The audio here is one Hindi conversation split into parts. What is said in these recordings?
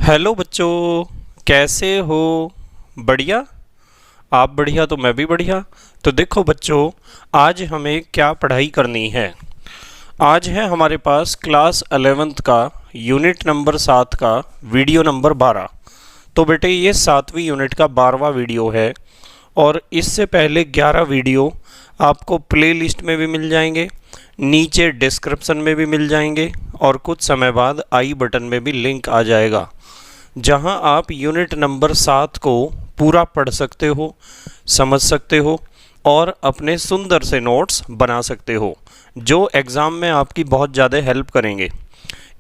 हेलो बच्चों, कैसे हो? बढ़िया। आप बढ़िया तो मैं भी बढ़िया। तो देखो बच्चों, आज हमें क्या पढ़ाई करनी है। आज है हमारे पास क्लास 11th का यूनिट नंबर 7 का वीडियो नंबर 12। तो बेटे ये 7वीं यूनिट का 12वां वीडियो है और इससे पहले 11 वीडियो आपको प्लेलिस्ट में भी मिल जाएंगे, नीचे डिस्क्रिप्शन में भी मिल जाएंगे और कुछ समय बाद आई बटन में भी लिंक आ जाएगा, जहां आप यूनिट नंबर 7 को पूरा पढ़ सकते हो, समझ सकते हो और अपने सुंदर से नोट्स बना सकते हो, जो एग्ज़ाम में आपकी बहुत ज़्यादा हेल्प करेंगे।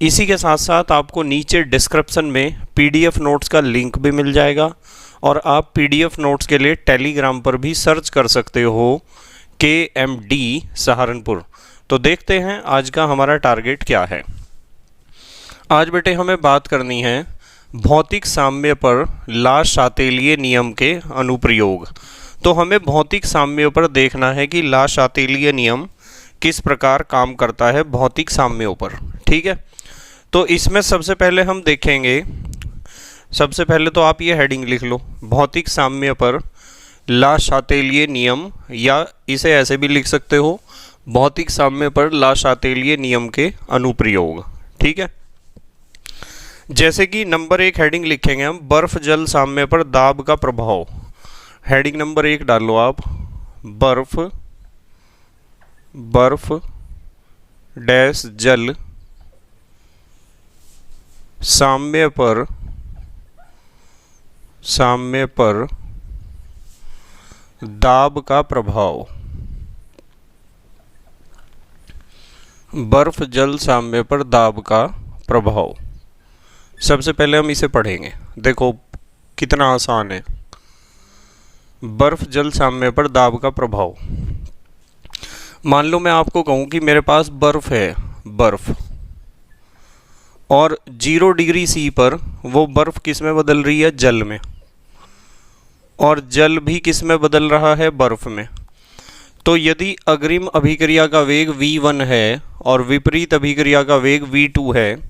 इसी के साथ साथ आपको नीचे डिस्क्रिप्शन में पीडीएफ नोट्स का लिंक भी मिल जाएगा और आप पीडीएफ नोट्स के लिए टेलीग्राम पर भी सर्च कर सकते हो KMD सहारनपुर। तो देखते हैं आज का हमारा टारगेट क्या है। आज बेटे हमें बात करनी है भौतिक साम्य पर ला शातेलिए नियम के अनुप्रयोग। तो हमें भौतिक साम्य पर देखना है कि ला शातेलिए नियम किस प्रकार काम करता है भौतिक साम्यों पर। ठीक है, तो इसमें सबसे पहले हम देखेंगे, सबसे पहले तो आप ये हेडिंग लिख लो, भौतिक साम्य पर ला शातेलिए नियम, या इसे ऐसे भी लिख सकते हो, भौतिक साम्य पर ला शातेलिए नियम के अनुप्रयोग। ठीक है, जैसे कि नंबर 1 हेडिंग लिखेंगे हम, बर्फ जल साम्य पर दाब का प्रभाव। हेडिंग नंबर 1 डालो आप, बर्फ डैश जल साम्य पर दाब का प्रभाव। बर्फ जल साम्य पर दाब का प्रभाव। सबसे पहले हम इसे पढ़ेंगे, देखो कितना आसान है। बर्फ जल साम्य पर दाब का प्रभाव। मान लो मैं आपको कहूं कि मेरे पास बर्फ है, बर्फ, और 0 डिग्री C पर वो बर्फ किस में बदल रही है? जल में, और जल भी किस में बदल रहा है? बर्फ में। तो यदि अग्रिम अभिक्रिया का वेग V1 है और विपरीत अभिक्रिया का वेग V2 है,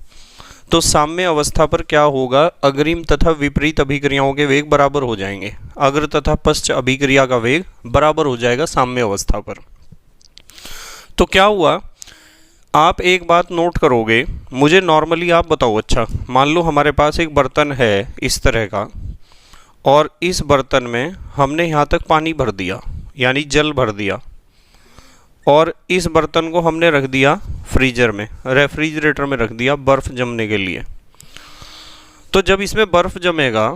तो साम्य अवस्था पर क्या होगा? अग्रिम तथा विपरीत अभिक्रियाओं के वेग बराबर हो जाएंगे। अग्र तथा पश्च अभिक्रिया का वेग बराबर हो जाएगा साम्य अवस्था पर। तो क्या हुआ, आप एक बात नोट करोगे, मुझे नॉर्मली आप बताओ। अच्छा, मान लो हमारे पास एक बर्तन है इस तरह का, और इस बर्तन में हमने यहाँ तक पानी भर दिया, यानी जल भर दिया, और इस बर्तन को हमने रख दिया फ्रीजर में, रेफ्रिजरेटर में रख दिया बर्फ़ जमने के लिए। तो जब इसमें बर्फ़ जमेगा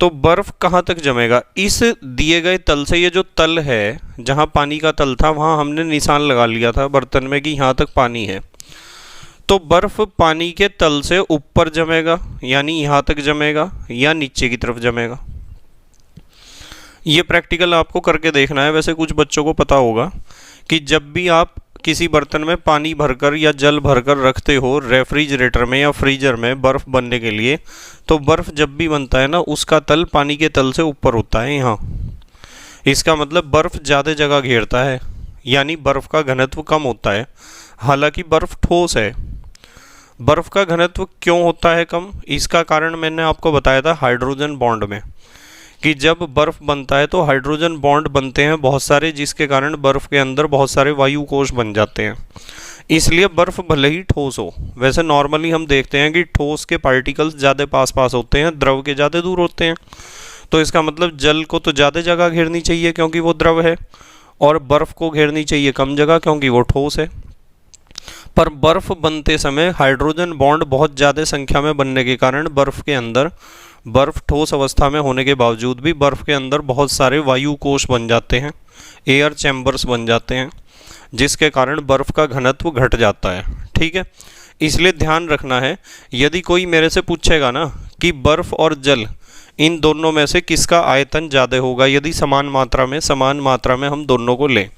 तो बर्फ़ कहाँ तक जमेगा? इस दिए गए तल से, ये जो तल है जहाँ पानी का तल था वहाँ हमने निशान लगा लिया था बर्तन में कि यहाँ तक पानी है। तो बर्फ़ पानी के तल से ऊपर जमेगा, यानी यहाँ तक जमेगा, या नीचे की तरफ जमेगा। ये प्रैक्टिकल आपको करके देखना है। वैसे कुछ बच्चों को पता होगा कि जब भी आप किसी बर्तन में पानी भरकर या जल भरकर रखते हो रेफ्रिजरेटर में या फ्रीजर में बर्फ़ बनने के लिए, तो बर्फ़ जब भी बनता है ना, उसका तल पानी के तल से ऊपर होता है यहाँ। इसका मतलब बर्फ़ ज़्यादा जगह घेरता है, यानी बर्फ़ का घनत्व कम होता है। हालांकि बर्फ़ ठोस है। बर्फ़ का घनत्व क्यों होता है कम? इसका कारण मैंने आपको बताया था हाइड्रोजन बॉन्ड में, कि जब बर्फ़ बनता है तो हाइड्रोजन बॉन्ड बनते हैं बहुत सारे, जिसके कारण बर्फ़ के अंदर बहुत सारे वायु कोश बन जाते हैं। इसलिए बर्फ़ भले ही ठोस हो, वैसे नॉर्मली हम देखते हैं कि ठोस के पार्टिकल्स ज़्यादा पास होते हैं, द्रव के ज़्यादा दूर होते हैं। तो इसका मतलब जल को तो ज़्यादा जगह घेरनी चाहिए क्योंकि वो द्रव है, और बर्फ़ को घेरनी चाहिए कम जगह क्योंकि वो ठोस है। पर बर्फ़ बनते समय हाइड्रोजन बॉन्ड बहुत ज़्यादा संख्या में बनने के कारण बर्फ़ के अंदर, बर्फ़ ठोस अवस्था में होने के बावजूद भी बर्फ़ के अंदर बहुत सारे वायु कोश बन जाते हैं, एयर चैम्बर्स बन जाते हैं, जिसके कारण बर्फ़ का घनत्व घट जाता है। ठीक है, इसलिए ध्यान रखना है। यदि कोई मेरे से पूछेगा ना कि बर्फ़ और जल, इन दोनों में से किसका आयतन ज़्यादा होगा, यदि समान मात्रा में हम दोनों को लें,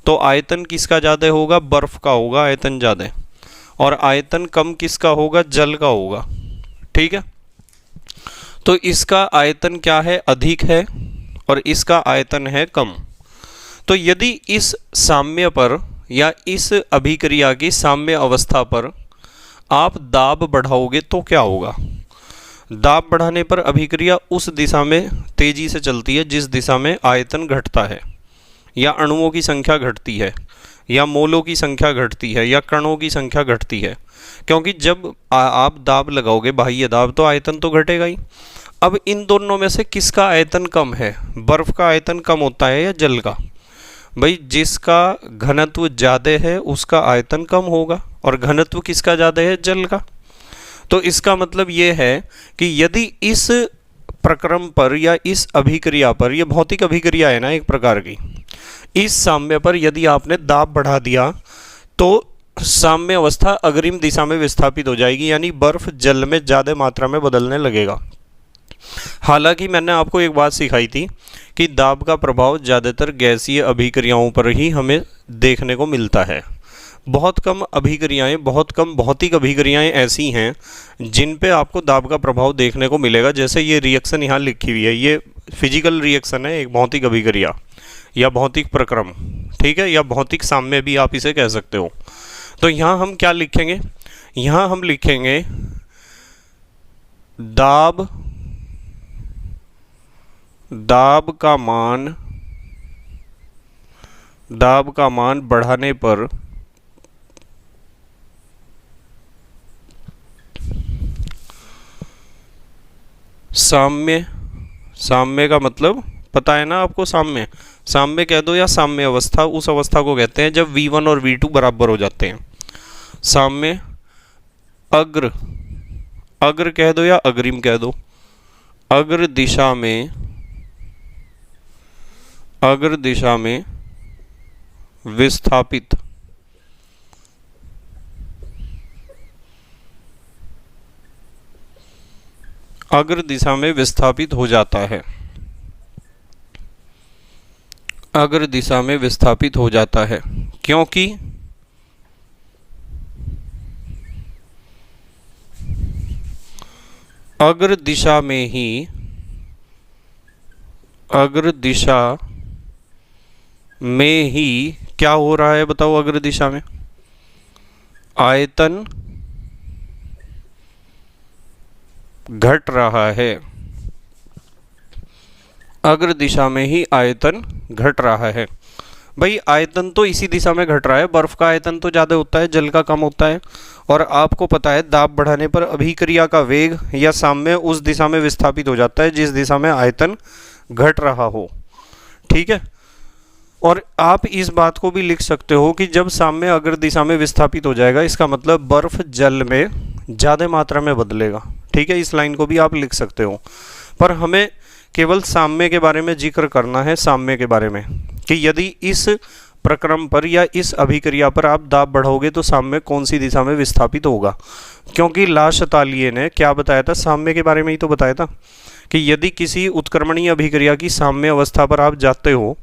तो आयतन किसका ज़्यादा होगा? बर्फ़ का होगा आयतन ज़्यादा, और आयतन कम किसका होगा? जल का होगा। ठीक है, तो इसका आयतन क्या है? अधिक है, और इसका आयतन है कम। तो यदि इस साम्य पर या इस अभिक्रिया की साम्य अवस्था पर आप दाब बढ़ाओगे तो क्या होगा? दाब बढ़ाने पर अभिक्रिया उस दिशा में तेजी से चलती है जिस दिशा में आयतन घटता है, या अणुओं की संख्या घटती है, या मोलों की संख्या घटती है, या कणों की संख्या घटती है। क्योंकि जब आप दाब लगाओगे बाह्य दाब, तो आयतन तो घटेगा ही। अब इन दोनों में से किसका आयतन कम है? बर्फ का आयतन कम होता है या जल का? भाई जिसका घनत्व ज़्यादा है उसका आयतन कम होगा, और घनत्व किसका ज़्यादा है? जल का। तो इसका मतलब ये है कि यदि इस प्रक्रम पर या इस अभिक्रिया पर, यह भौतिक अभिक्रिया है ना एक प्रकार की, इस साम्य पर यदि आपने दाब बढ़ा दिया तो साम्य अवस्था अग्रिम दिशा में विस्थापित हो जाएगी, यानी बर्फ जल में ज़्यादा मात्रा में बदलने लगेगा। हालांकि मैंने आपको एक बात सिखाई थी कि दाब का प्रभाव ज़्यादातर गैसीय अभिक्रियाओं पर ही हमें देखने को मिलता है। बहुत कम अभिक्रियाएं, बहुत कम भौतिक अभिक्रियाएं ऐसी हैं जिन पे आपको दाब का प्रभाव देखने को मिलेगा। जैसे ये रिएक्शन यहाँ लिखी हुई है, ये फिजिकल रिएक्शन है, एक भौतिक अभिक्रिया या भौतिक प्रक्रम, ठीक है, या भौतिक साम्य भी आप इसे कह सकते हो। तो यहाँ हम क्या लिखेंगे? यहाँ हम लिखेंगे दाब का मान बढ़ाने पर साम्य का मतलब पता है ना आपको? साम्य कह दो या साम्य अवस्था, उस अवस्था को कहते हैं जब V1 और V2 बराबर हो जाते हैं। साम्य अग्र कह दो या अग्रिम कह दो। अग्र दिशा में विस्थापित अग्र दिशा में विस्थापित हो जाता है। अग्र दिशा में विस्थापित हो जाता है क्योंकि अग्र दिशा में ही क्या हो रहा है बताओ? अग्र दिशा में आयतन घट रहा है। अग्र दिशा में ही आयतन घट रहा है। भाई आयतन तो इसी दिशा में घट रहा है, बर्फ का आयतन तो ज़्यादा होता है, जल का कम होता है। और आपको पता है दाब बढ़ाने पर अभिक्रिया का वेग या साम्य उस दिशा में विस्थापित हो जाता है जिस दिशा में आयतन घट रहा हो, ठीक है। और आप इस बात को भी लिख सकते हो कि जब साम्य अग्र दिशा में विस्थापित हो जाएगा, इसका मतलब बर्फ जल में ज़्यादा मात्रा में बदलेगा, ठीक है। इस लाइन को भी आप लिख सकते हो, पर हमें केवल साम्य के बारे में जिक्र करना है, साम्य के बारे में, कि यदि इस प्रक्रम पर या इस अभिक्रिया पर आप दाब बढ़ाओगे तो साम्य कौन सी दिशा में विस्थापित होगा। क्योंकि ला शतालिए ने क्या बताया था? साम्य के बारे में ही तो बताया था कि यदि किसी उत्क्रमणीय अभिक्रिया की साम्य अवस्था पर आप जाते हो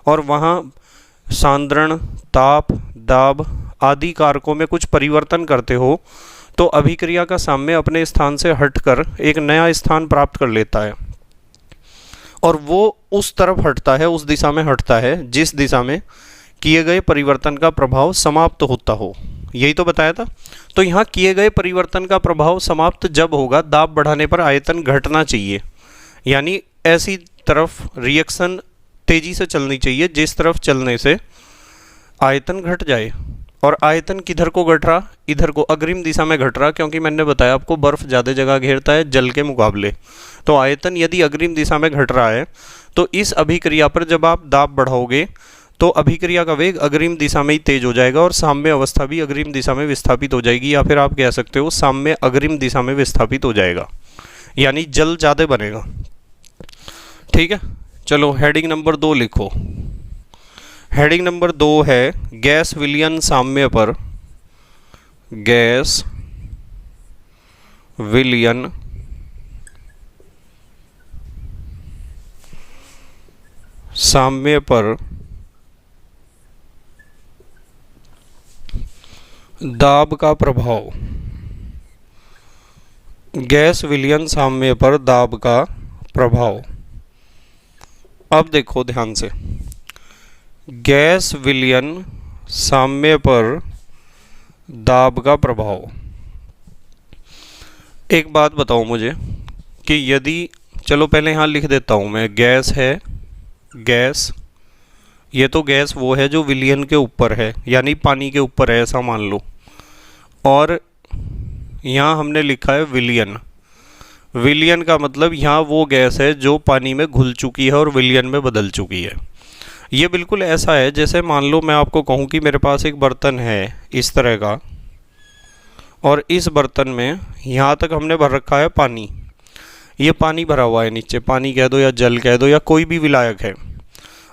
और वहाँ सांद्रण, ताप, दाब आदि कारकों में कुछ परिवर्तन करते हो, तो अभिक्रिया का साम्य अपने स्थान से हटकर एक नया स्थान प्राप्त कर लेता है और वो उस तरफ हटता है, उस दिशा में हटता है जिस दिशा में किए गए परिवर्तन का प्रभाव समाप्त होता हो। यही तो बताया था। तो यहाँ किए गए परिवर्तन का प्रभाव समाप्त जब होगा, दाब बढ़ाने पर आयतन घटना चाहिए, यानी ऐसी तरफ रिएक्शन तेजी से चलनी चाहिए जिस तरफ चलने से आयतन घट जाए। और आयतन किधर को घट रहा? इधर को, अग्रिम दिशा में घट रहा, क्योंकि मैंने बताया आपको बर्फ ज़्यादा जगह घेरता है जल के मुकाबले। तो आयतन यदि अग्रिम दिशा में घट रहा है तो इस अभिक्रिया पर जब आप दाब बढ़ाओगे तो अभिक्रिया का वेग अग्रिम दिशा में ही तेज हो जाएगा और साम्य अवस्था भी अग्रिम दिशा में विस्थापित हो जाएगी, या फिर आप कह सकते हो साम्य अग्रिम दिशा में विस्थापित हो जाएगा, यानी जल ज़्यादा बनेगा, ठीक है। चलो हेडिंग नंबर 2 लिखो। हेडिंग नंबर 2 है गैस विलयन साम्य पर, गैस विलयन साम्य पर दाब का प्रभाव। गैस विलयन साम्य पर दाब का प्रभाव। अब देखो ध्यान से, गैस विलयन साम्य पर दाब का प्रभाव। एक बात बताओ मुझे, कि यदि, चलो पहले यहाँ लिख देता हूँ मैं, गैस है, गैस, ये तो गैस वो है जो विलयन के ऊपर है, यानी पानी के ऊपर है ऐसा मान लो। और यहाँ हमने लिखा है विलयन। विलयन का मतलब यहाँ वो गैस है जो पानी में घुल चुकी है और विलयन में बदल चुकी है। ये बिल्कुल ऐसा है जैसे मान लो मैं आपको कहूँ कि मेरे पास एक बर्तन है इस तरह का, और इस बर्तन में यहाँ तक हमने भर रखा है पानी। ये पानी भरा हुआ है, नीचे पानी कह दो या जल कह दो या कोई भी विलायक है।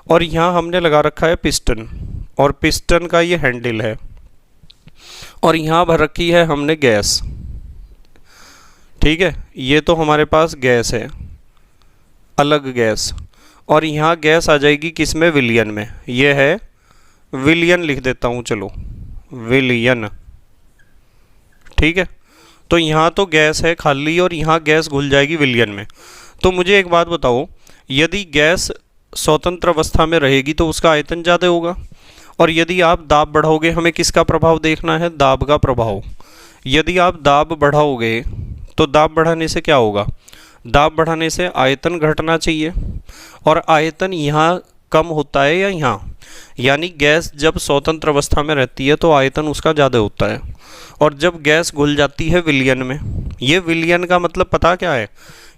और यहाँ हमने लगा रखा है पिस्टन, और पिस्टन का ये हैंडल है, और यहाँ भर रखी है हमने गैस। ठीक है, ये तो हमारे पास गैस है, अलग गैस। और यहाँ गैस आ जाएगी किस में, विलयन में। ये है विलयन, लिख देता हूँ चलो, विलयन। ठीक है, तो यहाँ तो गैस है खाली और यहाँ गैस घुल जाएगी विलयन में। तो मुझे एक बात बताओ, यदि गैस स्वतंत्र अवस्था में रहेगी तो उसका आयतन ज़्यादा होगा, और यदि आप दाब बढ़ाओगे, हमें किसका प्रभाव देखना है, दाब का प्रभाव। यदि आप दाब बढ़ाओगे तो दाब बढ़ाने से क्या होगा, दाब बढ़ाने से आयतन घटना चाहिए, और आयतन यहाँ कम होता है या यहाँ, यानी गैस जब स्वतंत्र अवस्था में रहती है तो आयतन उसका ज़्यादा होता है, और जब गैस घुल जाती है विलयन में, ये विलयन का मतलब पता क्या है,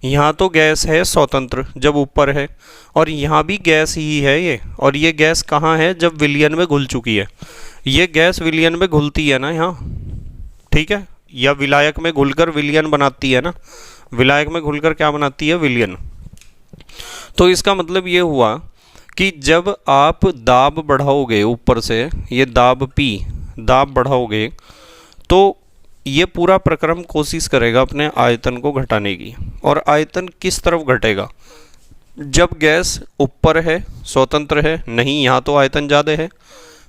यहाँ तो गैस है स्वतंत्र जब ऊपर है, और यहाँ भी गैस ही है ये, और ये गैस कहाँ है, जब विलयन में घुल चुकी है। ये गैस विलयन में घुलती है ना यहाँ, ठीक है, या विलायक में घुलकर विलयन बनाती है ना, विलायक में घुलकर क्या बनाती है, विलयन। तो इसका मतलब ये हुआ कि जब आप दाब बढ़ाओगे ऊपर से, ये दाब P, दाब बढ़ाओगे तो ये पूरा प्रक्रम कोशिश करेगा अपने आयतन को घटाने की। और आयतन किस तरफ घटेगा, जब गैस ऊपर है, स्वतंत्र है, नहीं यहाँ तो आयतन ज़्यादा है,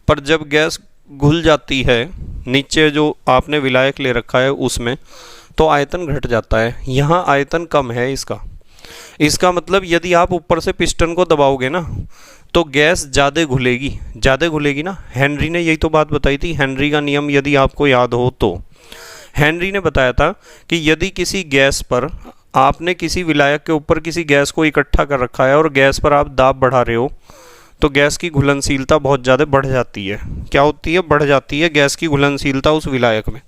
पर जब गैस घुल जाती है नीचे जो आपने विलायक ले रखा है उसमें, तो आयतन घट जाता है। यहाँ आयतन कम है इसका मतलब यदि आप ऊपर से पिस्टन को दबाओगे ना तो गैस ज़्यादा घुलेगी ना। हेनरी ने यही तो बात बताई थी, हेनरी का नियम यदि आपको याद हो तो। हेनरी ने बताया था कि यदि किसी गैस पर आपने किसी विलायक के ऊपर किसी गैस को इकट्ठा कर रखा है और गैस पर आप दाब बढ़ा रहे हो, तो गैस की घुलनशीलता बहुत ज़्यादा बढ़ जाती है। क्या होती है, बढ़ जाती है गैस की घुलनशीलता उस विलायक में।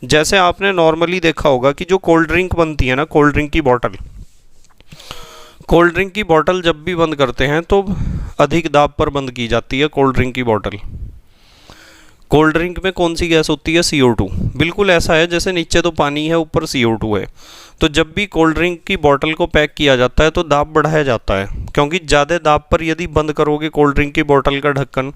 जैसे आपने नॉर्मली देखा होगा कि जो कोल्ड ड्रिंक बनती है ना, कोल्ड ड्रिंक की बॉटल जब भी बंद करते हैं तो अधिक दाब पर बंद की जाती है कोल्ड ड्रिंक की बॉटल। कोल्ड ड्रिंक में कौन सी गैस होती है, CO2। बिल्कुल ऐसा है जैसे नीचे तो पानी है, ऊपर CO2 है। तो जब भी कोल्ड ड्रिंक की बॉटल को पैक किया जाता है तो दाब बढ़ाया जाता है, क्योंकि ज़्यादा दाब पर यदि बंद करोगे कोल्ड ड्रिंक की बॉटल का ढक्कन,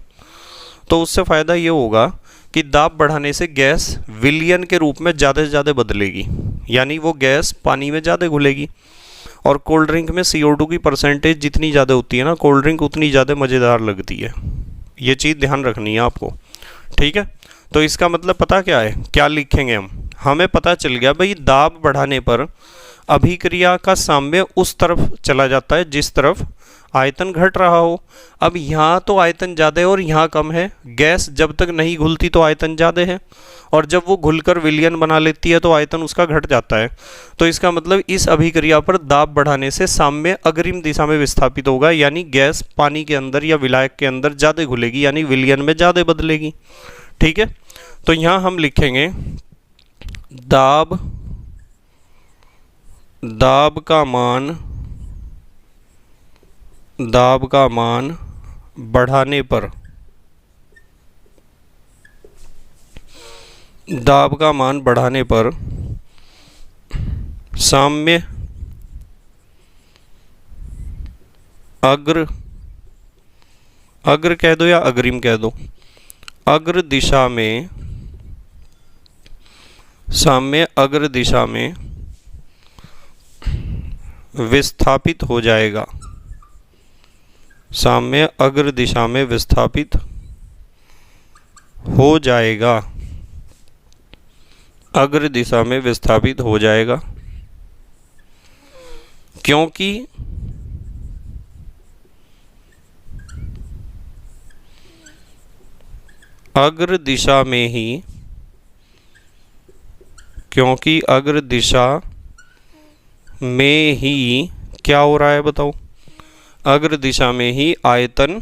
तो उससे फ़ायदा ये होगा कि दाब बढ़ाने से गैस विलयन के रूप में ज़्यादा से ज़्यादा बदलेगी, यानी वो गैस पानी में ज़्यादा घुलेगी। और कोल्ड ड्रिंक में CO2 की परसेंटेज जितनी ज़्यादा होती है ना, कोल्ड ड्रिंक उतनी ज़्यादा मज़ेदार लगती है। ये चीज़ ध्यान रखनी है आपको, ठीक है। तो इसका मतलब पता क्या है, क्या लिखेंगे हमें पता चल गया भाई, दाब बढ़ाने पर अभिक्रिया का साम्य उस तरफ चला जाता है जिस तरफ आयतन घट रहा हो। अब यहाँ तो आयतन ज़्यादा है और यहाँ कम है। गैस जब तक नहीं घुलती तो आयतन ज़्यादा है, और जब वो घुलकर विलयन बना लेती है तो आयतन उसका घट जाता है। तो इसका मतलब इस अभिक्रिया पर दाब बढ़ाने से साम्य अग्रिम दिशा में विस्थापित होगा, यानी गैस पानी के अंदर या विलायक के अंदर ज़्यादा घुलेगी, यानी विलयन में ज़्यादा बदलेगी। ठीक है, तो यहाँ हम लिखेंगे दाब का मान बढ़ाने पर, दाब का मान बढ़ाने पर साम्य अग्र कह दो या अग्रिम कह दो, अग्र दिशा में, साम्य अग्र दिशा में विस्थापित हो जाएगा, साम्य अग्र दिशा में विस्थापित हो जाएगा, अग्र दिशा में विस्थापित हो जाएगा, क्योंकि अग्र दिशा में ही, क्योंकि अग्र दिशा में ही क्या हो रहा है बताओ? अग्र दिशा में ही आयतन,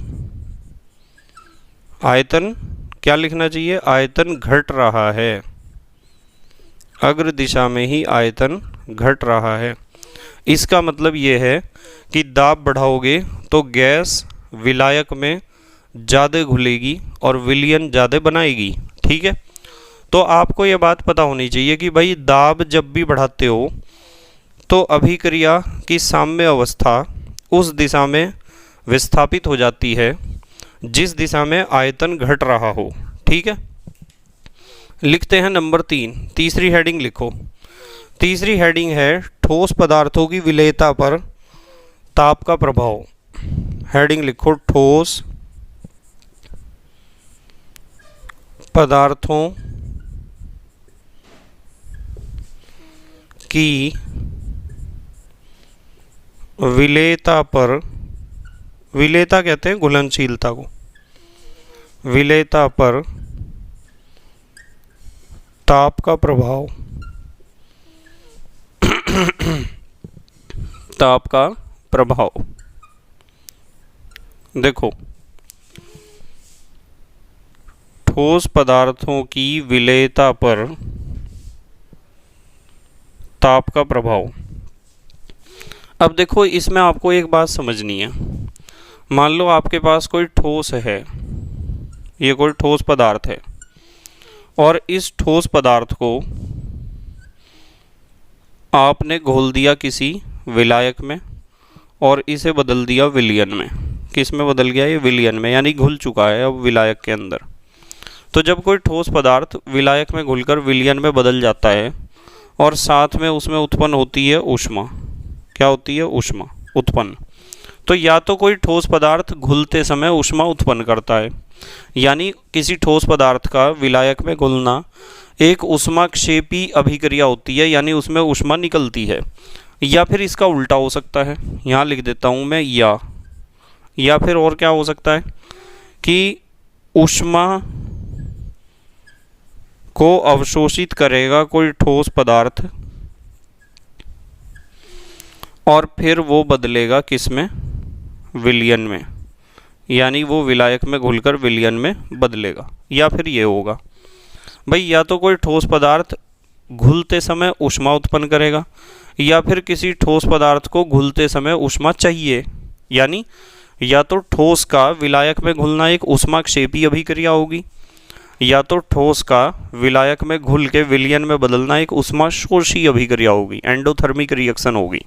आयतन क्या लिखना चाहिए? आयतन घट रहा है। अग्र दिशा में ही आयतन घट रहा है। इसका मतलब ये है कि दाब बढ़ाओगे तो गैस विलायक में ज़्यादा घुलेगी और विलयन ज़्यादा बनाएगी। ठीक है, तो आपको ये बात पता होनी चाहिए कि भाई दाब जब भी बढ़ाते हो तो अभिक्रिया की साम्य अवस्था उस दिशा में विस्थापित हो जाती है जिस दिशा में आयतन घट रहा हो। ठीक है, लिखते हैं नंबर 3, तीसरी हेडिंग लिखो। तीसरी हेडिंग है ठोस पदार्थों की विलेयता पर ताप का प्रभाव। हेडिंग लिखो ठोस पदार्थों की विलेयता पर, विलेयता कहते हैं घुलनशीलता को, विलेयता पर ताप का प्रभाव, ताप का प्रभाव। देखो, ठोस पदार्थों की विलेयता पर ताप का प्रभाव। अब देखो, इसमें आपको एक बात समझनी है। मान लो आपके पास कोई ठोस है, ये कोई ठोस पदार्थ है, और इस ठोस पदार्थ को आपने घोल दिया किसी विलायक में और इसे बदल दिया विलयन में। किस में बदल गया? ये विलयन में, यानी घुल चुका है अब विलायक के अंदर। तो जब कोई ठोस पदार्थ विलायक में घुलकर विलयन में बदल जाता है और साथ में उसमें उत्पन्न होती है ऊष्मा। क्या होती है? ऊष्मा उत्पन्न। तो या तो कोई ठोस पदार्थ घुलते समय ऊष्मा उत्पन्न करता है, यानी किसी ठोस पदार्थ का विलायक में घुलना एक ऊष्माक्षेपी अभिक्रिया होती है, यानी उसमें ऊष्मा निकलती है। या फिर इसका उल्टा हो सकता है, यहाँ लिख देता हूँ मैं या फिर और क्या हो सकता है कि ऊष्मा को अवशोषित करेगा कोई ठोस पदार्थ और फिर वो बदलेगा किस में? विलयन में, यानी वो विलायक में घुलकर विलयन में बदलेगा। या फिर ये होगा भाई, या तो कोई ठोस पदार्थ घुलते समय ऊष्मा उत्पन्न करेगा, या फिर किसी ठोस पदार्थ को घुलते समय ऊष्मा चाहिए, यानी या तो ठोस का विलायक में घुलना एक ऊष्माक्षेपी अभिक्रिया होगी, या तो ठोस का विलायक में घुल के विलयन में बदलना एक ऊष्माशोषी अभिक्रिया होगी, एंडोथर्मिक रिएक्शन होगी।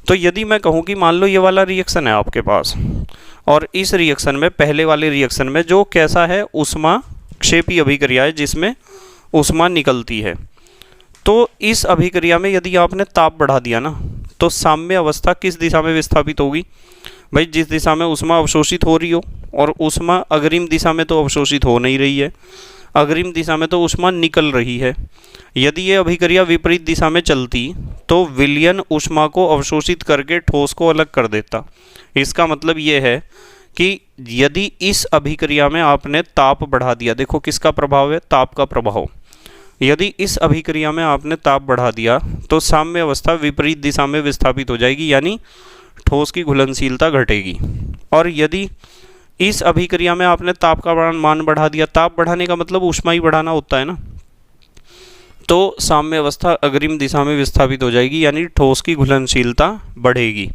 तो यदि मैं कहूँ कि मान लो ये वाला रिएक्शन है आपके पास, और इस रिएक्शन में, पहले वाले रिएक्शन में जो कैसा है? ऊष्माक्षेपी अभिक्रिया है जिसमें ऊष्मा निकलती है। तो इस अभिक्रिया में यदि आपने ताप बढ़ा दिया ना, तो साम्य अवस्था किस दिशा में विस्थापित होगी? भाई जिस दिशा में ऊष्मा अवशोषित हो रही हो, और ऊष्मा अग्रिम दिशा में तो अवशोषित हो नहीं रही है, अग्रिम दिशा में तो ऊष्मा निकल रही है। यदि ये अभिक्रिया विपरीत दिशा में चलती तो विलयन ऊष्मा को अवशोषित करके ठोस को अलग कर देता। इसका मतलब ये है कि यदि इस अभिक्रिया में आपने ताप बढ़ा दिया, देखो किसका प्रभाव है? ताप का प्रभाव। यदि इस अभिक्रिया में आपने ताप बढ़ा दिया तो साम्य अवस्था विपरीत दिशा में विस्थापित हो जाएगी, यानी ठोस की घुलनशीलता घटेगी। और यदि इस अभिक्रिया में आपने ताप का मान बढ़ा दिया, ताप बढ़ाने का मतलब ऊष्मा ही बढ़ाना होता है ना, तो साम्य अवस्था अग्रिम दिशा में विस्थापित हो जाएगी, यानी ठोस की घुलनशीलता बढ़ेगी।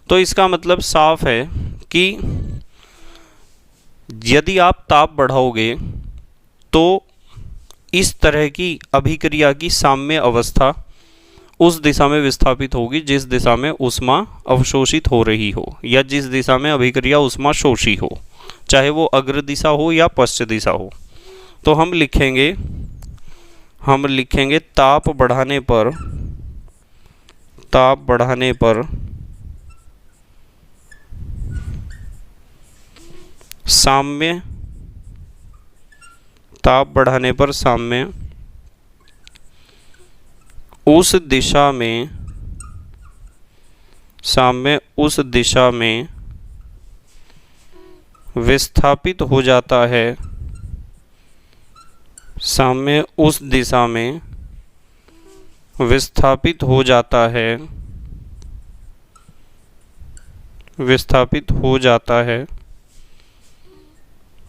तो इसका मतलब साफ है कि यदि आप ताप बढ़ाओगे तो इस तरह की अभिक्रिया की साम्य अवस्था उस दिशा में विस्थापित होगी जिस दिशा में ऊष्मा अवशोषित हो रही हो, या जिस दिशा में अभिक्रिया ऊष्मा शोषी हो, चाहे वो अग्र दिशा हो या पश्चिम दिशा हो। तो हम लिखेंगे ताप बढ़ाने पर साम्य, ताप बढ़ाने पर साम्य उस दिशा में विस्थापित हो जाता है, साम्य उस दिशा में विस्थापित हो जाता है, विस्थापित हो जाता है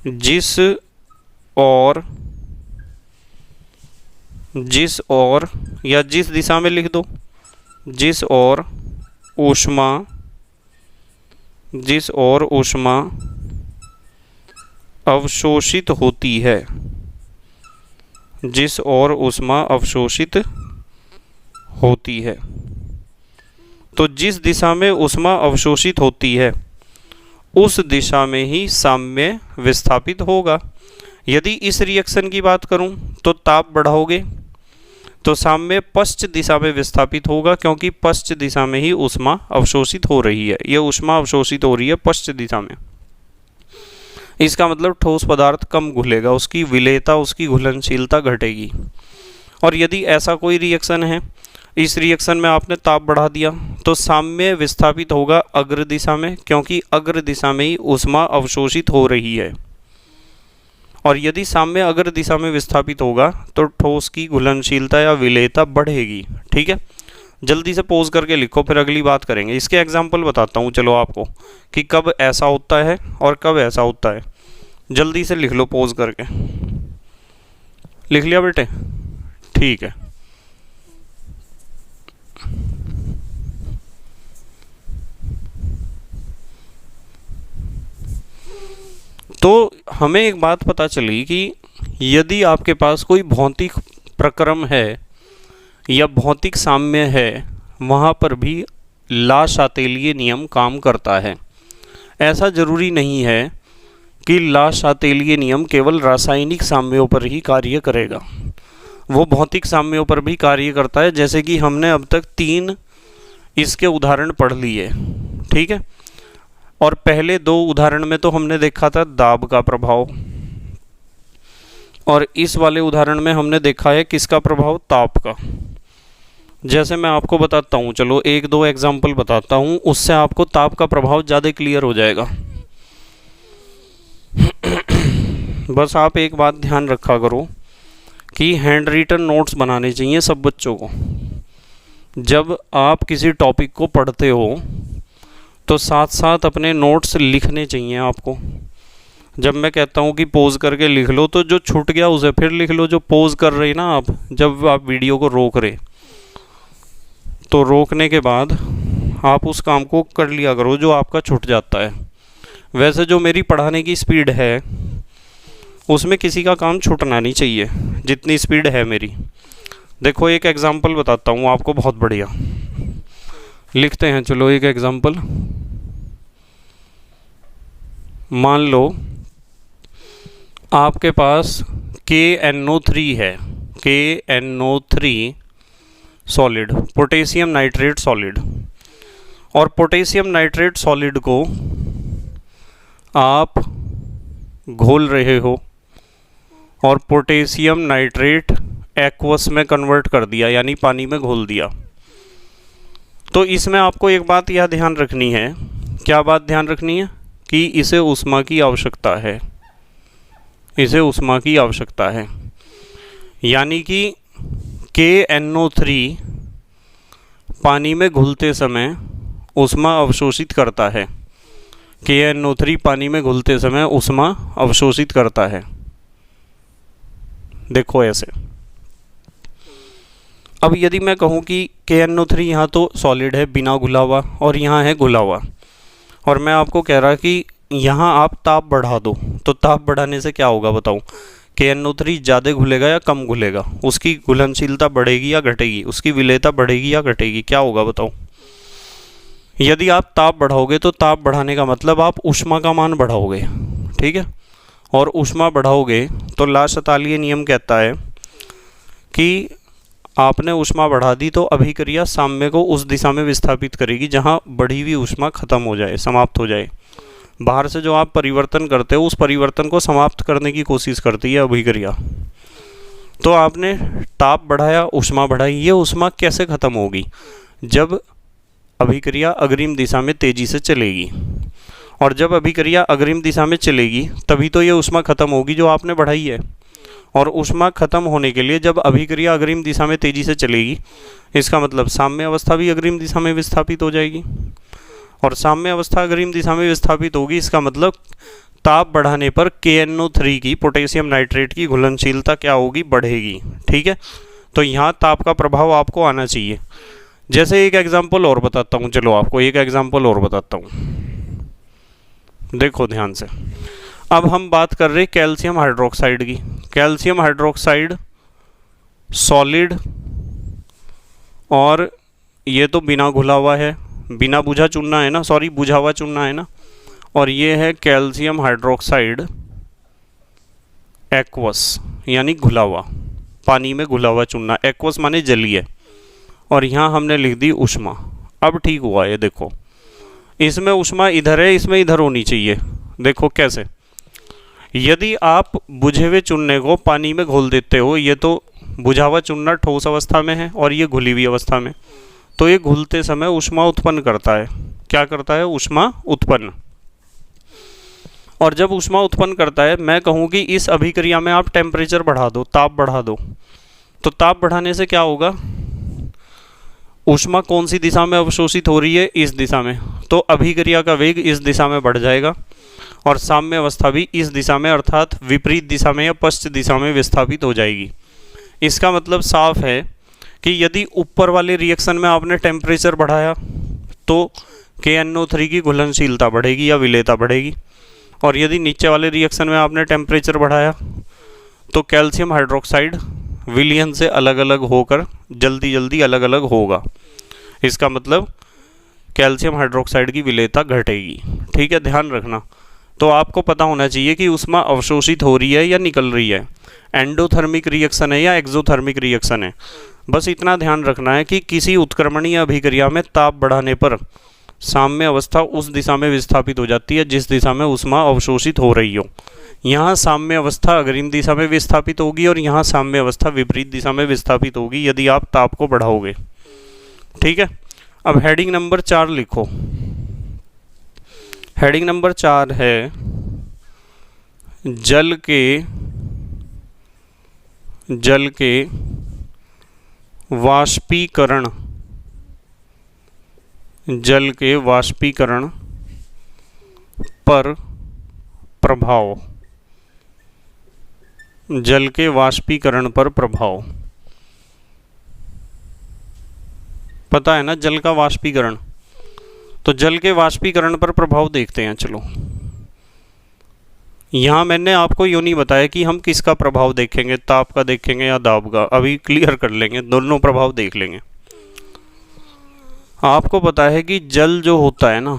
जिस और या जिस दिशा में लिख दो, जिस और ऊष्मा अवशोषित होती है, जिस और ऊष्मा अवशोषित होती है। तो जिस दिशा में ऊष्मा अवशोषित होती है उस दिशा में ही साम्य विस्थापित होगा। यदि इस रिएक्शन की बात करूं तो ताप बढ़ाओगे तो साम्य पश्च दिशा में विस्थापित होगा, क्योंकि पश्च दिशा में ही ऊष्मा अवशोषित हो रही है। यह ऊष्मा अवशोषित हो रही है पश्च दिशा में। इसका मतलब ठोस पदार्थ कम घुलेगा, उसकी विलेयता, उसकी घुलनशीलता घटेगी। और यदि ऐसा कोई रिएक्शन है, इस रिएक्शन में आपने ताप बढ़ा दिया तो साम्य विस्थापित होगा अग्र दिशा में, क्योंकि अग्र दिशा में ही ऊष्मा अवशोषित हो रही है। और यदि साम्य अग्र दिशा में विस्थापित होगा तो ठोस की घुलनशीलता या विलेयता बढ़ेगी। ठीक है, जल्दी से पोज करके लिखो, फिर अगली बात करेंगे। इसके एग्जाम्पल बताता हूँ चलो आपको कि कब ऐसा होता है और कब ऐसा होता है। जल्दी से लिख लो पोज करके। लिख लिया बेटे? ठीक है। तो हमें एक बात पता चली कि यदि आपके पास कोई भौतिक प्रक्रम है या भौतिक साम्य है, वहाँ पर भी ला शातेलिय नियम काम करता है। ऐसा जरूरी नहीं है कि ला शातेलिय नियम केवल रासायनिक साम्यों पर ही कार्य करेगा, वो भौतिक साम्यों पर भी कार्य करता है। जैसे कि हमने अब तक 3 इसके उदाहरण पढ़ लिए, ठीक है। और पहले 2 उदाहरण में तो हमने देखा था दाब का प्रभाव, और इस वाले उदाहरण में हमने देखा है किसका प्रभाव? ताप का। जैसे मैं आपको बताता हूँ, चलो 1-2 एग्जाम्पल बताता हूँ, उससे आपको ताप का प्रभाव ज़्यादा क्लियर हो जाएगा। बस आप एक बात ध्यान रखा करो कि हैंड रिटन नोट्स बनाने चाहिए सब बच्चों को। जब आप किसी टॉपिक को पढ़ते हो तो साथ साथ अपने नोट्स लिखने चाहिए आपको। जब मैं कहता हूँ कि पोज करके लिख लो, तो जो छूट गया उसे फिर लिख लो। जो पोज कर रहे ना आप, जब आप वीडियो को रोक रहे, तो रोकने के बाद आप उस काम को कर लिया करो जो आपका छूट जाता है। वैसे जो मेरी पढ़ाने की स्पीड है उसमें किसी का काम छूटना नहीं चाहिए, जितनी स्पीड है मेरी। देखो एक एग्जाम्पल बताता हूँ आपको, बहुत बढ़िया। लिखते हैं चलो एक एग्जाम्पल। मान लो आपके पास KNO3 है, KNO3 solid, potassium nitrate solid. और पोटेशियम नाइट्रेट सॉलिड को आप घोल रहे हो और पोटेशियम नाइट्रेट एक्वस में कन्वर्ट कर दिया, यानी पानी में घोल दिया। तो इसमें आपको एक बात यह ध्यान रखनी है। क्या बात ध्यान रखनी है? कि इसे ऊष्मा की आवश्यकता है, इसे ऊष्मा की आवश्यकता है। यानी कि KNO3 पानी में घुलते समय ऊष्मा अवशोषित करता है। KNO3 पानी में घुलते समय ऊष्मा अवशोषित करता है। देखो ऐसे। अब यदि मैं कहूँ कि KNO3 यहाँ तो सॉलिड है बिना घुला हुआ, और यहाँ है घुला हुआ, और मैं आपको कह रहा कि यहाँ आप ताप बढ़ा दो, तो ताप बढ़ाने से क्या होगा बताओ? KNO3 ज़्यादा घुलेगा या कम घुलेगा? उसकी घुलनशीलता बढ़ेगी या घटेगी? उसकी विलेयता बढ़ेगी या घटेगी? क्या होगा बताओ? यदि आप ताप बढ़ाओगे तो ताप बढ़ाने का मतलब आप ऊष्मा का मान बढ़ाओगे, ठीक है। और ऊष्मा बढ़ाओगे तो ला शातेलिय नियम कहता है कि आपने ऊष्मा बढ़ा दी तो अभिक्रिया साम्य को उस दिशा में विस्थापित करेगी जहाँ बढ़ी हुई ऊष्मा खत्म हो जाए, समाप्त हो जाए। बाहर से जो आप परिवर्तन करते हो उस परिवर्तन को समाप्त करने की कोशिश करती है अभिक्रिया। तो आपने ताप बढ़ाया, ऊष्मा बढ़ाई, ये ऊष्मा कैसे खत्म होगी? जब अभिक्रिया अग्रिम दिशा में तेजी से चलेगी, और जब अभिक्रिया अग्रिम दिशा में चलेगी तभी तो ये ऊष्मा खत्म होगी जो आपने बढ़ाई है। और ऊष्मा खत्म होने के लिए जब अभिक्रिया अग्रिम दिशा में तेजी से चलेगी, इसका मतलब साम्य अवस्था भी अग्रिम दिशा में विस्थापित हो जाएगी, और साम्य अवस्था अग्रिम दिशा में विस्थापित होगी, इसका मतलब ताप बढ़ाने पर KNO3 की, पोटेशियम नाइट्रेट की घुलनशीलता क्या होगी, बढ़ेगी। ठीक है, तो यहाँ ताप का प्रभाव आपको आना चाहिए। जैसे एक एग्जाम्पल और बताता हूँ, चलो आपको एक एग्जाम्पल और बताता हूँ, देखो ध्यान से। अब हम बात कर रहे कैल्शियम हाइड्रोक्साइड की। कैल्शियम हाइड्रोक्साइड सॉलिड, और ये तो बिना घुला हुआ है, बिना बुझा चुनना है ना, सॉरी बुझा हुआ चुनना है ना, और ये है कैल्शियम हाइड्रोक्साइड एक्वस, यानी घुला हुआ, पानी में घुला हुआ चुनना, एक्वस माने जलीय, और यहाँ हमने लिख दी ऊष्मा। अब ठीक हुआ, ये देखो इसमें ऊष्मा इधर है, इसमें इधर होनी चाहिए। देखो कैसे, यदि आप बुझे हुए चूने को पानी में घोल देते हो, ये तो बुझा हुआ चूना ठोस अवस्था में है और ये घुली हुई अवस्था में, तो ये घुलते समय ऊष्मा उत्पन्न करता है। क्या करता है, ऊष्मा उत्पन्न। और जब ऊष्मा उत्पन्न करता है, मैं कहूँ कि इस अभिक्रिया में आप टेम्परेचर बढ़ा दो, ताप बढ़ा दो, तो ताप बढ़ाने से क्या होगा, ऊष्मा कौन सी दिशा में अवशोषित हो रही है, इस दिशा में, तो अभिक्रिया का वेग इस दिशा में बढ़ जाएगा, और साम्य अवस्था भी इस दिशा में, अर्थात विपरीत दिशा में या पश्चिम दिशा में विस्थापित हो जाएगी। इसका मतलब साफ है कि यदि ऊपर वाले रिएक्शन में आपने टेम्परेचर बढ़ाया तो KNO3 की घुलनशीलता बढ़ेगी या विलेयता बढ़ेगी, और यदि नीचे वाले रिएक्शन में आपने टेम्परेचर बढ़ाया तो कैल्शियम हाइड्रोक्साइड विलयन से अलग अलग होकर जल्दी जल्दी अलग अलग होगा। इसका मतलब कैल्शियम हाइड्रोक्साइड की विलेयता घटेगी। ठीक है, ध्यान रखना। तो आपको पता होना चाहिए कि ऊष्मा अवशोषित हो रही है या निकल रही है, एंडोथर्मिक रिएक्शन है या एक्सोथर्मिक रिएक्शन है। बस इतना ध्यान रखना है कि किसी उत्क्रमणीय अभिक्रिया में ताप बढ़ाने पर साम्य अवस्था उस दिशा में विस्थापित हो जाती है जिस दिशा में ऊष्मा अवशोषित हो रही हो। यहाँ साम्य अवस्था अग्रिम दिशा में विस्थापित होगी और यहाँ साम्य अवस्था विपरीत दिशा में विस्थापित होगी यदि आप ताप को बढ़ाओगे। ठीक है, अब हेडिंग नंबर 4 लिखो। हेडिंग नंबर 4 है जल के वाष्पीकरण, जल के वाष्पीकरण पर प्रभाव, जल के वाष्पीकरण पर प्रभाव। पता है ना जल का वाष्पीकरण, तो जल के वाष्पीकरण पर प्रभाव देखते हैं। चलो, यहाँ मैंने आपको यूँ नहीं बताया कि हम किसका प्रभाव देखेंगे, ताप का देखेंगे या दाब का, अभी क्लियर कर लेंगे, दोनों प्रभाव देख लेंगे। आपको पता है कि जल जो होता है ना,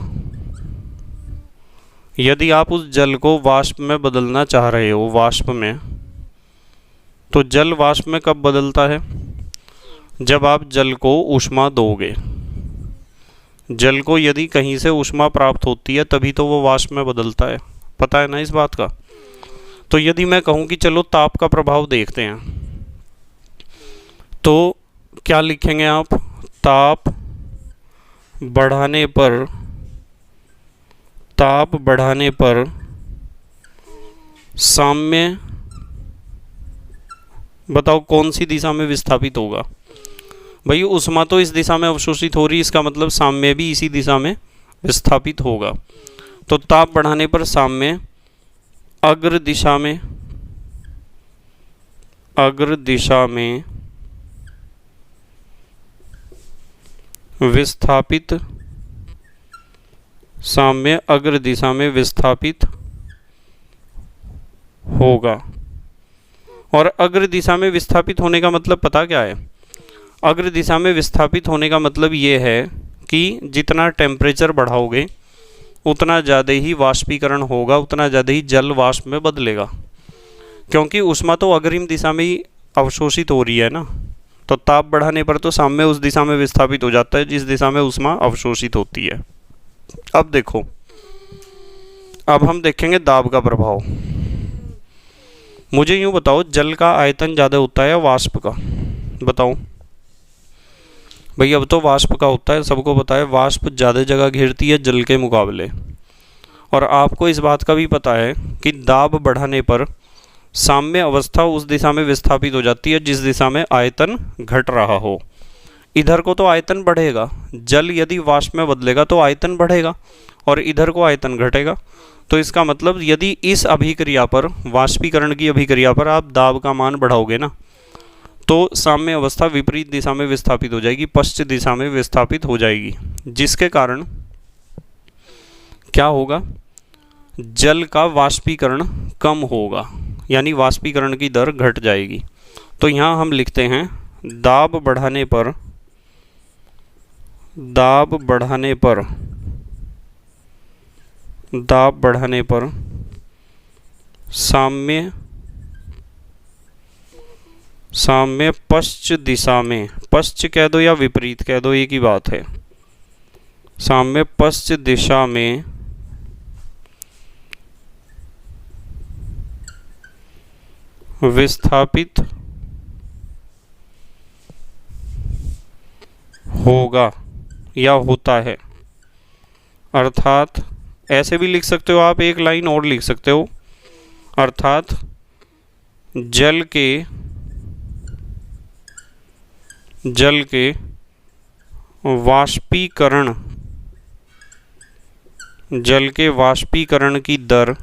यदि आप उस जल को वाष्प में बदलना चाह रहे हो, वाष्प में, तो जल वाष्प में कब बदलता है, जब आप जल को ऊष्मा दोगे। जल को यदि कहीं से ऊष्मा प्राप्त होती है तभी तो वो वाष्प में बदलता है। पता है ना इस बात का। तो यदि मैं कहूँ कि चलो ताप का प्रभाव देखते हैं, तो क्या लिखेंगे आप, ताप बढ़ाने पर साम्य, बताओ कौन सी दिशा में विस्थापित होगा। भाई ऊष्मा तो इस दिशा में अवशोषित हो रही है, इसका मतलब साम्य भी इसी दिशा में विस्थापित होगा। तो ताप बढ़ाने पर साम्य अग्र दिशा में विस्थापित, साम्य अग्र दिशा में विस्थापित होगा। और अग्र दिशा में विस्थापित होने का मतलब पता क्या है, अग्र दिशा में विस्थापित होने का मतलब ये है कि जितना टेम्परेचर बढ़ाओगे उतना ज़्यादा ही वाष्पीकरण होगा, उतना ज़्यादा ही जल वाष्प में बदलेगा, क्योंकि ऊष्मा तो अग्रिम दिशा में ही अवशोषित हो रही है ना। तो ताप बढ़ाने पर तो साम्य उस दिशा में विस्थापित हो जाता है जिस दिशा में ऊष्मा अवशोषित होती है। अब देखो, अब हम देखेंगे दाब का प्रभाव। मुझे यूँ बताओ, जल का आयतन ज़्यादा होता है या वाष्प का, बताओ भाई। अब तो वाष्प का होता है, सबको पता है, वाष्प ज़्यादा जगह घेरती है जल के मुकाबले। और आपको इस बात का भी पता है कि दाब बढ़ाने पर साम्य अवस्था उस दिशा में विस्थापित हो जाती है जिस दिशा में आयतन घट रहा हो। इधर को तो आयतन बढ़ेगा, जल यदि वाष्प में बदलेगा तो आयतन बढ़ेगा, और इधर को आयतन घटेगा। तो इसका मतलब यदि इस अभिक्रिया पर, वाष्पीकरण की अभिक्रिया पर आप दाब का मान बढ़ाओगे ना, तो साम्य अवस्था विपरीत दिशा में विस्थापित हो जाएगी, पश्चिम दिशा में विस्थापित हो जाएगी, जिसके कारण क्या होगा, जल का वाष्पीकरण कम होगा, यानी वाष्पीकरण की दर घट जाएगी। तो यहाँ हम लिखते हैं दाब बढ़ाने पर साम्य पश्चिम दिशा में, पश्चिम कह दो या विपरीत कह दो, एक ही बात है, साम्य पश्चिम दिशा में विस्थापित होगा या होता है। अर्थात ऐसे भी लिख सकते हो आप, एक लाइन और लिख सकते हो, अर्थात जल के वाष्पीकरण की दर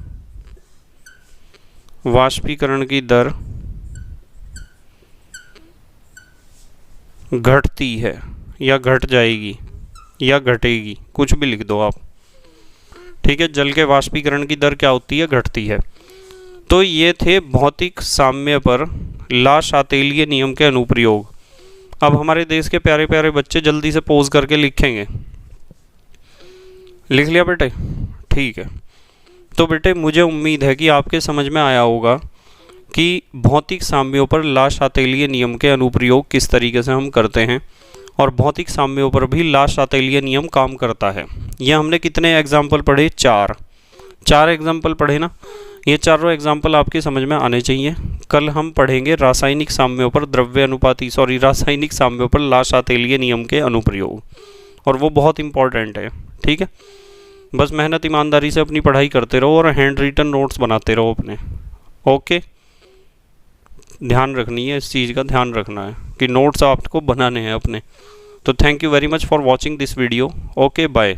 घटती है या घट जाएगी या घटेगी, कुछ भी लिख दो आप, ठीक है। जल के वाष्पीकरण की दर क्या होती है, घटती है। तो ये थे भौतिक साम्य पर ला शातेलिय नियम के अनुप्रयोग। अब हमारे देश के प्यारे प्यारे बच्चे जल्दी से पोज करके लिखेंगे। लिख लिया बेटे? ठीक है। तो बेटे मुझे उम्मीद है कि आपके समझ में आया होगा कि भौतिक साम्यों पर ला शातेलिय नियम के अनुप्रयोग किस तरीके से हम करते हैं, और भौतिक साम्यों पर भी ला शातेलिय नियम काम करता है। ये हमने कितने एग्जाम्पल पढ़े? चार एग्जाम्पल पढ़े ना। ये चारों एग्जाम्पल आपके समझ में आने चाहिए। कल हम पढ़ेंगे रासायनिक साम्यों पर रासायनिक साम्यों पर ला शातेलिय नियम के अनुप्रयोग, और वो बहुत इंपॉर्टेंट है, ठीक है। बस मेहनत ईमानदारी से अपनी पढ़ाई करते रहो और हैंड रिटन नोट्स बनाते रहो अपने। ओके, ध्यान रखनी है, इस चीज़ का ध्यान रखना है कि नोट्स आपको बनाने हैं अपने। तो thank you very much for watching this video. Okay, bye.